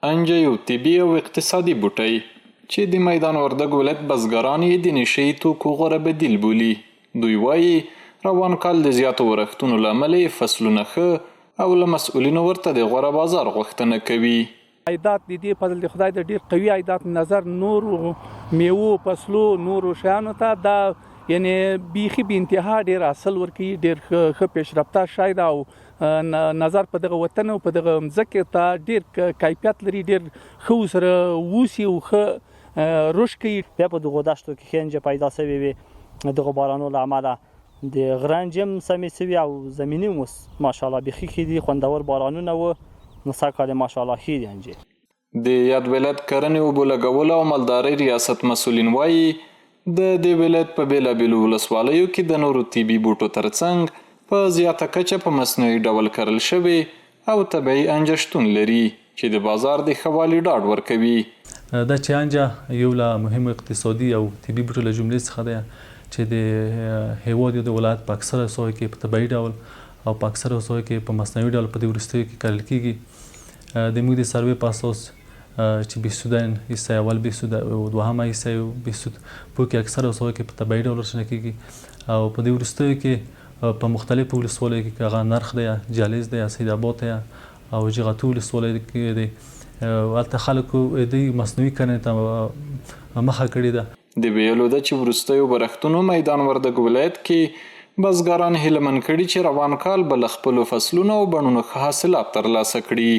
انجه یو طبي او اقتصادي بوټی چې د میدان وردګ ولایت بزګران یې د نشهیي توکو غوره بدیل بولي. دوی وایي روان کال د زیاتو ورښتونو له امله یې فصلونه ښه او له مسؤلینو ورته د غوره بازار غوښتنه کوي. عایدات د دې فضل د خدای د ډیر قوي عایدات نظر نورو میوو فصلو نورو شیانو ته دا یعنی بیخي به انتها ډیر اصل ورکوي ډیر ښه پیشرفته شاید او نظر په دغه وطن او په دغه ځمکې ته ډیر کیفیت لري ډیر ښه سره ووسي او ښه رشد کوي. بیا په دغو دښتو کې ښه انجه پیدا شوې وي دغه بارانو له امله د غرنج هم سمې شوي او زمینې هم اوس ماشاءالله بیخي ښې دي خوندور بارانونه و نو سږکال یې ماشاءالله ښې دي انجې. د یاد ولایت کرنې اوبو لګولو او مالدارۍ ریاست مسؤلین وایي د دې ولایت په بېلابېلو ولسوالیو کې د نورو طبي بوټو ترڅنګ په زیاته کچه په مصنوعي ډول کرل شوي او طبیعي انجه شتون لري چې د بازار د ښه والي ډاډ ورکوي. دا چې انجه یو له مهمو اقتصادي او طبي بوټو له جملې څخه دی چې د هیواد د ولایت په اکثره ساحو کې په طبیعي ډول او په اکثره ساحو کې په مصنوعي ډول په دې وروستیو کې کرل کیږي. د موږ د سروې په اساس چې بیسودن حصه اول بیسود او دوهمه حصه بیسود په کې اکثره ساحو کې په طبیعي ډول روشنه کیږي او په دې وروستیو کې په مختلفو ولسوالیو کې هغه نرخ دی جالیز دی سید آباد دی او جغتو ولسوالۍ کې دی هلته خلکو د مصنوعي کرنې ته مخه کړې ده. د ویلو ده چې وروستیو برښتونو میدان وردګ ولایت کې بزګران هیله من کړي چې روان کال به له خپلو فصلونو او بڼونو ښه حاصلات ترلاسه کړي.